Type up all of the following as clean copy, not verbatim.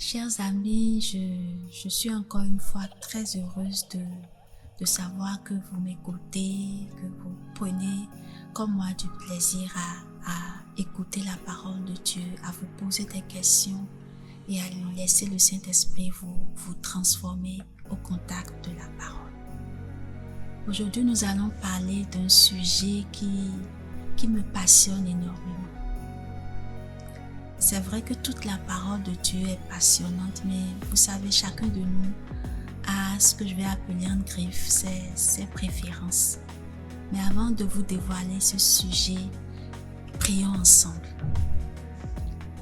Chers amis, je suis encore une fois très heureuse de savoir que vous m'écoutez, que vous prenez comme moi du plaisir à écouter la parole de Dieu, à vous poser des questions et à laisser le Saint-Esprit vous transformer au contact de la parole. Aujourd'hui, nous allons parler d'un sujet qui me passionne énormément. C'est vrai que toute la parole de Dieu est passionnante, mais vous savez, chacun de nous a ce que je vais appeler en griffe, ses préférences. Mais avant de vous dévoiler ce sujet, prions ensemble.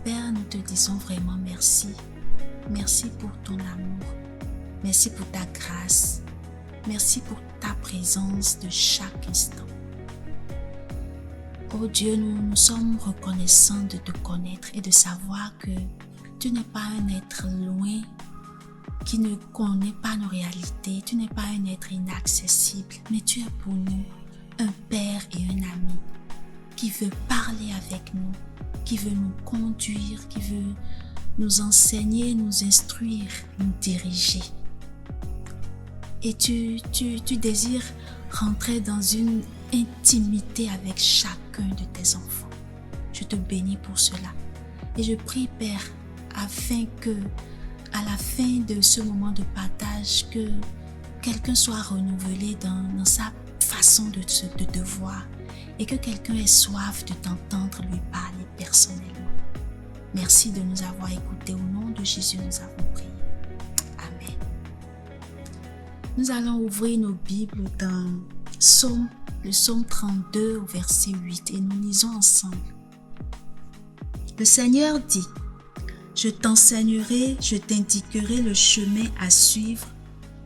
Père, nous te disons vraiment merci. Merci pour ton amour. Merci pour ta grâce. Merci pour ta présence de chaque instant. Oh Dieu, nous sommes reconnaissants de te connaître et de savoir que tu n'es pas un être loin qui ne connaît pas nos réalités. Tu n'es pas un être inaccessible, mais tu es pour nous un père et un ami qui veut parler avec nous, qui veut nous conduire, qui veut nous enseigner, nous instruire, nous diriger. Et tu désires rentrer dans une intimité avec chacun de tes enfants. Je te bénis pour cela. Et je prie, Père, afin que, à la fin de ce moment de partage, que quelqu'un soit renouvelé dans sa façon de te voir et que quelqu'un ait soif de t'entendre lui parler personnellement. Merci de nous avoir écoutés. Au nom de Jésus, nous avons prié. Amen. Nous allons ouvrir nos Bibles dans le psaume 32 au verset 8 et nous lisons ensemble. Le Seigneur dit: je t'enseignerai, je t'indiquerai le chemin à suivre,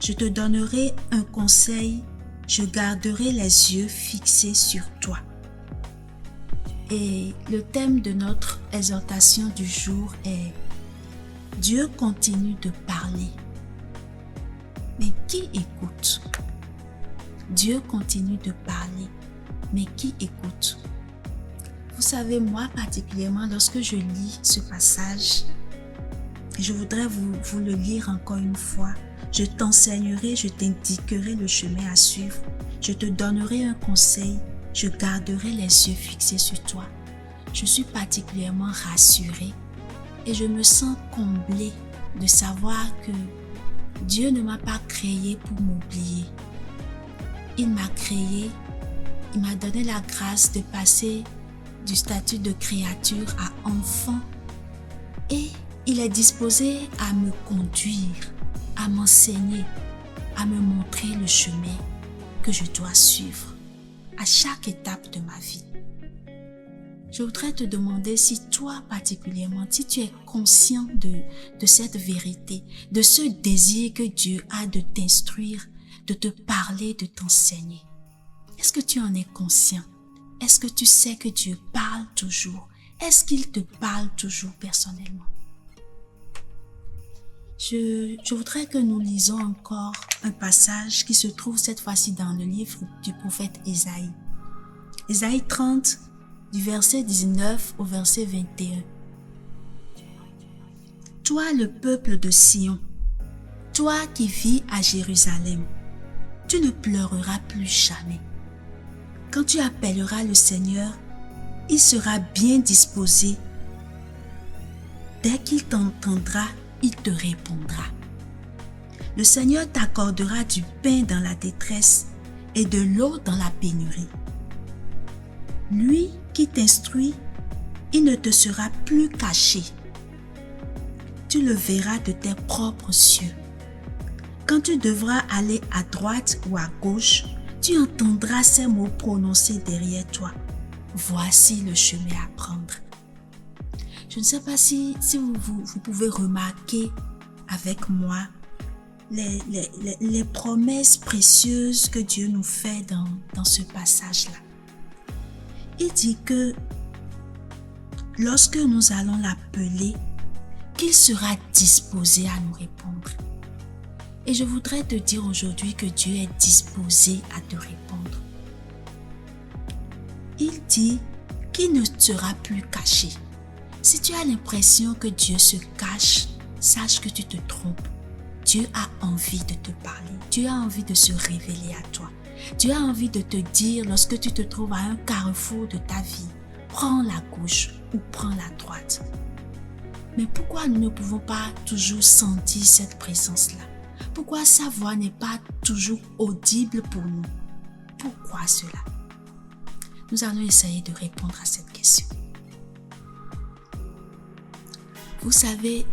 je te donnerai un conseil, je garderai les yeux fixés sur toi. Et le thème de notre exhortation du jour est: Dieu continue de parler. Mais qui écoute? Dieu continue de parler, mais qui écoute? Vous savez, moi particulièrement, lorsque je lis ce passage, je voudrais vous le lire encore une fois. Je t'enseignerai, je t'indiquerai le chemin à suivre. Je te donnerai un conseil, je garderai les yeux fixés sur toi. Je suis particulièrement rassurée et je me sens comblée de savoir que Dieu ne m'a pas créé pour m'oublier. Il m'a créé, il m'a donné la grâce de passer du statut de créature à enfant et il est disposé à me conduire, à m'enseigner, à me montrer le chemin que je dois suivre à chaque étape de ma vie. Je voudrais te demander si toi particulièrement, si tu es conscient de cette vérité, de ce désir que Dieu a de t'instruire, de te parler, de t'enseigner. Est-ce que tu en es conscient? Est-ce que tu sais que Dieu parle toujours? Est-ce qu'il te parle toujours personnellement? Je voudrais que nous lisons encore un passage qui se trouve cette fois-ci dans le livre du prophète Ésaïe. Ésaïe 30, du verset 19 au verset 21. Toi le peuple de Sion, toi qui vis à Jérusalem, tu ne pleureras plus jamais. Quand tu appelleras le Seigneur, il sera bien disposé. Dès qu'il t'entendra, il te répondra. Le Seigneur t'accordera du pain dans la détresse et de l'eau dans la pénurie. Lui qui t'instruit, il ne te sera plus caché. Tu le verras de tes propres yeux. Quand tu devras aller à droite ou à gauche, tu entendras ces mots prononcés derrière toi. Voici le chemin à prendre. Je ne sais pas si vous pouvez remarquer avec moi les promesses précieuses que Dieu nous fait dans ce passage-là. Il dit que lorsque nous allons l'appeler, qu'il sera disposé à nous répondre. Et je voudrais te dire aujourd'hui que Dieu est disposé à te répondre. Il dit qu'il ne sera plus caché. Si tu as l'impression que Dieu se cache, sache que tu te trompes. Dieu a envie de te parler. Dieu a envie de se révéler à toi. Dieu a envie de te dire lorsque tu te trouves à un carrefour de ta vie, prends la gauche ou prends la droite. Mais pourquoi nous ne pouvons pas toujours sentir cette présence-là? Pourquoi sa voix n'est pas toujours audible pour nous? Pourquoi cela? Nous allons essayer de répondre à cette question. Vous savez,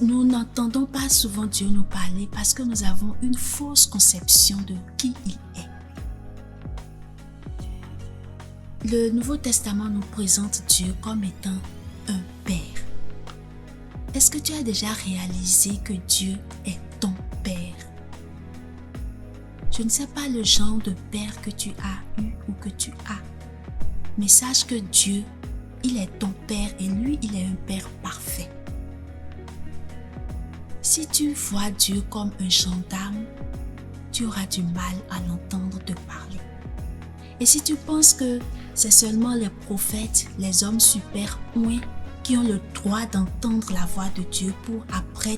nous n'entendons pas souvent Dieu nous parler parce que nous avons une fausse conception de qui il est. Le Nouveau Testament nous présente Dieu comme étant un Père. Est-ce que tu as déjà réalisé que Dieu est ton Père? Je ne sais pas le genre de Père que tu as eu ou que tu as, mais sache que Dieu, il est ton Père et lui, il est un Père parfait. Si tu vois Dieu comme un gendarme, tu auras du mal à l'entendre te parler. Et si tu penses que c'est seulement les prophètes, les hommes super ouïs qui ont le droit d'entendre la voix de Dieu pour après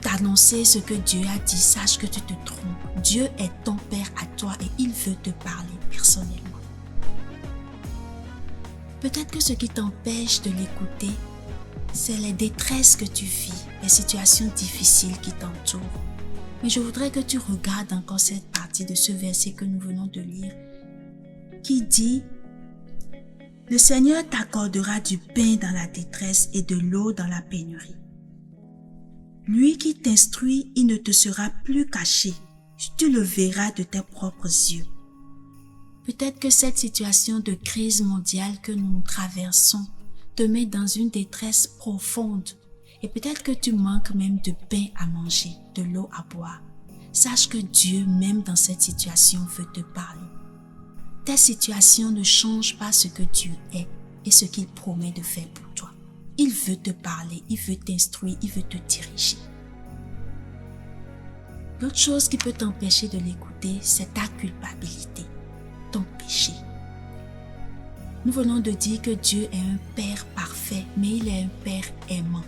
t'annoncer ce que Dieu a dit, sache que tu te trompes. Dieu est ton Père à toi et il veut te parler personnellement. Peut-être que ce qui t'empêche de l'écouter, c'est les détresses que tu vis, les situations difficiles qui t'entourent. Mais je voudrais que tu regardes encore cette partie de ce verset que nous venons de lire, qui dit « Le Seigneur t'accordera du pain dans la détresse et de l'eau dans la pénurie. Lui qui t'instruit, il ne te sera plus caché, tu le verras de tes propres yeux. » Peut-être que cette situation de crise mondiale que nous traversons te met dans une détresse profonde et peut-être que tu manques même de pain à manger, de l'eau à boire. Sache que Dieu, même dans cette situation, veut te parler. Ta situation ne change pas ce que Dieu est et ce qu'il promet de faire pour toi. Il veut te parler, il veut t'instruire, il veut te diriger. L'autre chose qui peut t'empêcher de l'écouter, c'est ta culpabilité, ton péché. Nous venons de dire que Dieu est un Père parfait, mais il est un Père aimant.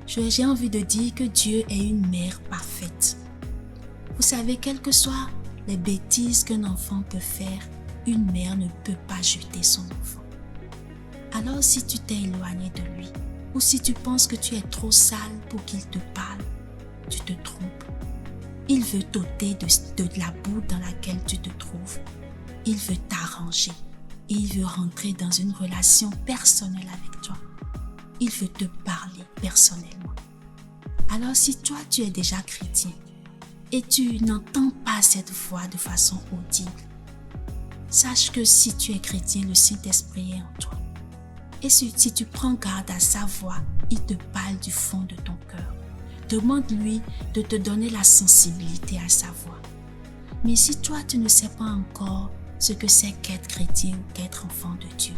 J'ai envie de dire que Dieu est une mère parfaite. Vous savez, quelles que soient les bêtises qu'un enfant peut faire, une mère ne peut pas jeter son enfant. Alors si tu t'es éloigné de lui, ou si tu penses que tu es trop sale pour qu'il te parle, tu te trompes. Il veut t'ôter de la boue dans laquelle tu te trouves. Il veut t'arranger et il veut rentrer dans une relation personnelle avec toi. Il veut te parler personnellement. Alors si toi tu es déjà chrétien et tu n'entends pas cette voix de façon audible, sache que si tu es chrétien, le Saint-Esprit est en toi. Et si tu prends garde à sa voix, il te parle du fond de ton cœur. Demande-lui de te donner la sensibilité à sa voix. Mais si toi tu ne sais pas encore ce que c'est qu'être chrétien ou qu'être enfant de Dieu,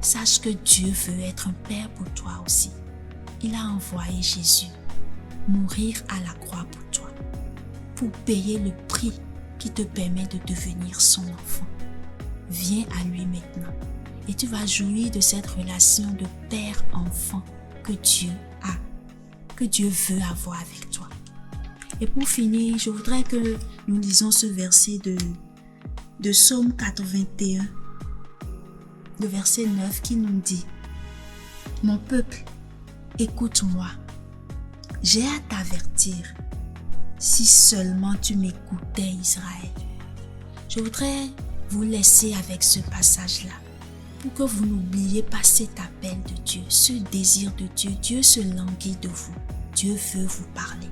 sache que Dieu veut être un Père pour toi aussi. Il a envoyé Jésus mourir à la croix pour toi, pour payer le prix qui te permet de devenir son enfant. Viens à lui maintenant et tu vas jouir de cette relation de père-enfant que Dieu veut avoir avec toi. Et pour finir, je voudrais que nous lisions ce verset de Psaume 81, le verset 9 qui nous dit « Mon peuple, écoute-moi, j'ai à t'avertir, si seulement tu m'écoutais Israël. » Je voudrais vous laisser avec ce passage-là pour que vous n'oubliez pas cet appel de Dieu, ce désir de Dieu. Dieu se languit de vous. Dieu veut vous parler.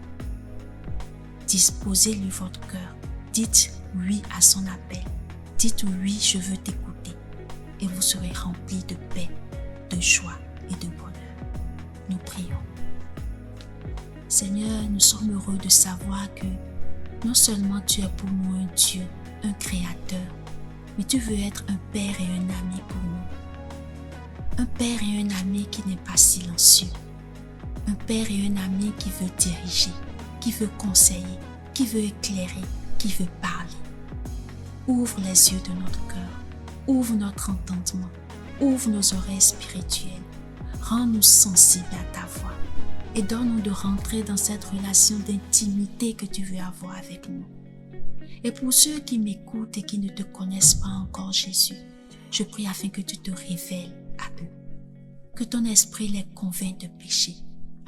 Disposez-lui votre cœur. Dites oui à son appel. Dites oui, je veux t'écouter. Et vous serez remplis de paix, de joie et de bonheur. Nous prions. Seigneur, nous sommes heureux de savoir que non seulement tu es pour nous un Dieu, un Créateur, mais tu veux être un Père et un ami pour nous. Un Père et un ami qui n'est pas silencieux. Un Père et un ami qui veut diriger, qui veut conseiller, qui veut éclairer, qui veut parler. Ouvre les yeux de notre cœur, ouvre notre entendement, ouvre nos oreilles spirituelles. Rends-nous sensibles à ta voix et donne-nous de rentrer dans cette relation d'intimité que tu veux avoir avec nous. Et pour ceux qui m'écoutent et qui ne te connaissent pas encore, Jésus, je prie afin que tu te révèles à eux, que ton esprit les convainc de péché,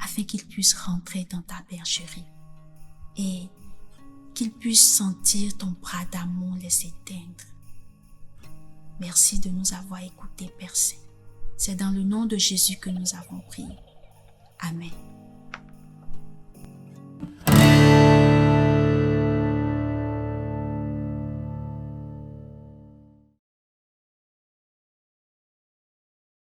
afin qu'ils puissent rentrer dans ta bergerie et qu'ils puissent sentir ton bras d'amour les éteindre. Merci de nous avoir écoutés, Père Saint. C'est dans le nom de Jésus que nous avons prié. Amen.